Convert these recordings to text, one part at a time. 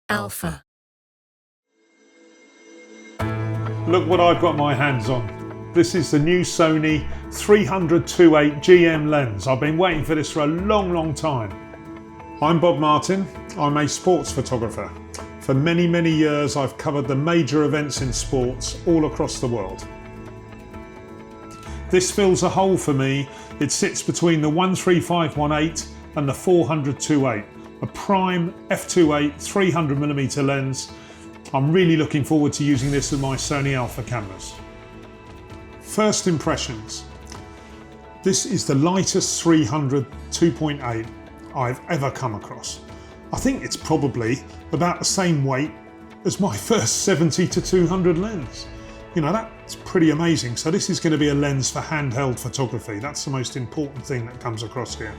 Alpha. Look what I've got my hands on. This is the new Sony 300-2.8 GM lens. I've been waiting for this for a long time. I'm Bob Martin. I'm a sports photographer. For many years I've covered the major events in sports all across the world. This fills a hole for me. It sits between the 135-1.8 and the 400-2.8, a prime F2.8 300mm lens. I'm really looking forward to using this with my Sony Alpha cameras. First impressions. This is the lightest 300 2.8 I've ever come across. I think it's probably about the same weight as my first 70-200 lens. You know, that's pretty amazing. So this is going to be a lens for handheld photography. That's the most important thing that comes across here.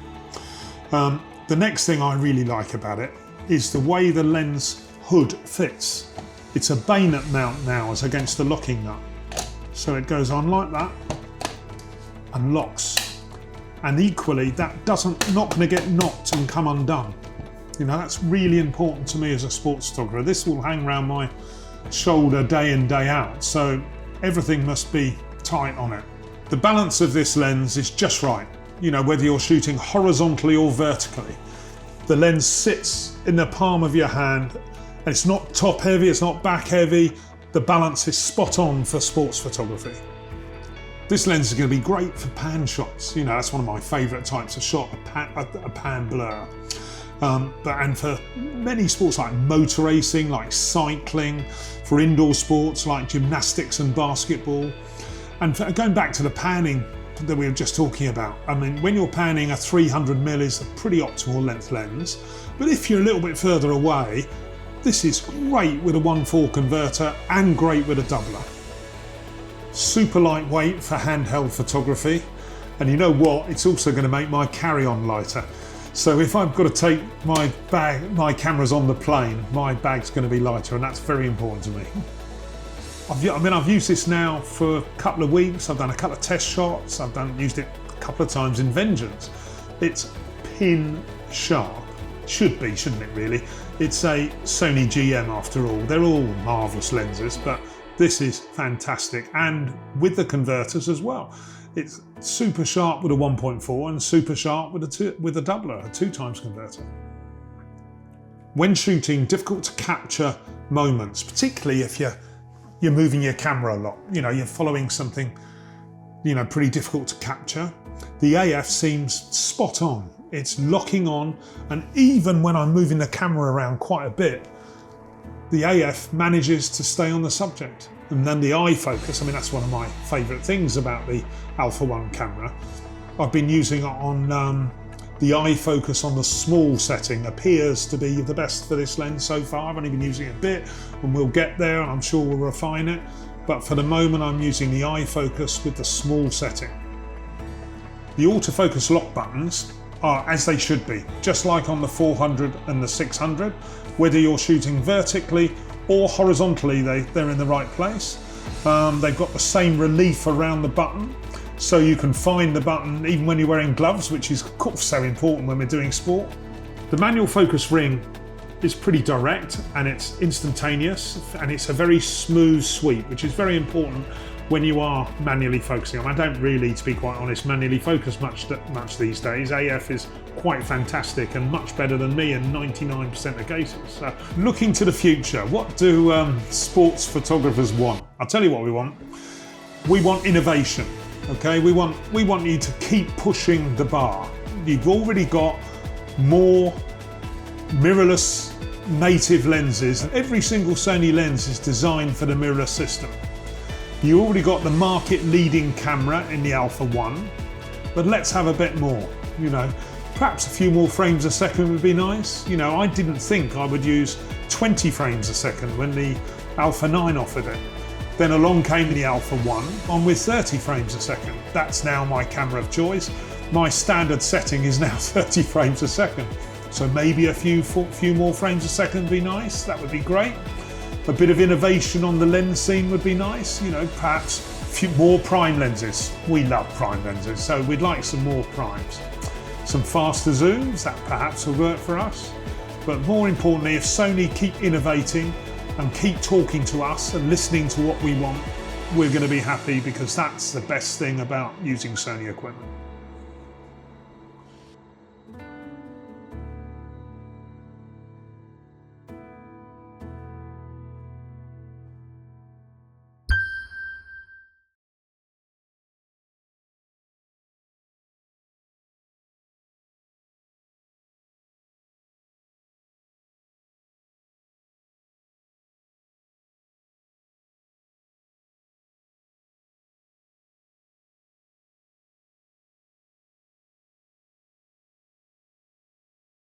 The next thing I really like about it is the way the lens hood fits. It's a bayonet mount now as against the locking nut. So it goes on like that and locks. And equally, that not going to get knocked and come undone. You know, that's really important to me as a sports photographer. This will hang around my shoulder day in, day out. So everything must be tight on it. The balance of this lens is just right. You know, whether you're shooting horizontally or vertically. The lens sits in the palm of your hand. And it's not top heavy, it's not back heavy. The balance is spot on for sports photography. This lens is going to be great for pan shots. You know, that's one of my favourite types of shot, a pan blur. And for many sports like motor racing, like cycling, for indoor sports like gymnastics and basketball. And going back to the panning that we were just talking about, I mean, when you're panning, a 300mm is a pretty optimal length lens. But if you're a little bit further away, this is great with a 1.4 converter and great with a doubler. Super lightweight for handheld photography. And you know what? It's also going to make my carry-on lighter. So if I've got to take my cameras on the plane, my bag's going to be lighter, and that's very important to me. I've used this now for a couple of weeks. I've done a couple of test shots. Used it a couple of times in Vengeance. It's pin sharp. Should be, shouldn't it really? It's a Sony GM after all. They're all marvellous lenses, but this is fantastic. And with the converters as well. It's super sharp with a 1.4 and super sharp with a doubler, a 2x converter. When shooting, difficult to capture moments, particularly if you're moving your camera a lot. You know, you're following something, you know, pretty difficult to capture. The AF seems spot on. It's locking on, and even when I'm moving the camera around quite a bit, the AF manages to stay on the subject. And then the eye focus, I mean, that's one of my favourite things about the Alpha 1 camera. I've been using it on the eye focus on the small setting, appears to be the best for this lens so far. I've only been using it a bit, and we'll get there, and I'm sure we'll refine it. But for the moment, I'm using the eye focus with the small setting. The autofocus lock buttons are as they should be, just like on the 400 and the 600. Whether you're shooting vertically or horizontally, they're in the right place. They've got the same relief around the button, so you can find the button even when you're wearing gloves, which is of course so important when we're doing sport. The manual focus ring is pretty direct and it's instantaneous, and it's a very smooth sweep, which is very important when you are manually focusing. I don't really, to be quite honest, manually focus much these days. AF is quite fantastic and much better than me in 99% of cases. So looking to the future, what do sports photographers want? I'll tell you what we want. We want innovation, okay? We want you to keep pushing the bar. You've already got more mirrorless native lenses. Every single Sony lens is designed for the mirrorless system. You already got the market leading camera in the Alpha 1, but let's have a bit more, you know. Perhaps a few more frames a second would be nice. You know, I didn't think I would use 20 frames a second when the Alpha 9 offered it. Then along came the Alpha 1 on with 30 frames a second. That's now my camera of choice. My standard setting is now 30 frames a second. So maybe a few more frames a second would be nice. That would be great. A bit of innovation on the lens scene would be nice. You know, perhaps a few more prime lenses. We love prime lenses, so we'd like some more primes. Some faster zooms, that perhaps will work for us. But more importantly, if Sony keep innovating and keep talking to us and listening to what we want, we're going to be happy, because that's the best thing about using Sony equipment.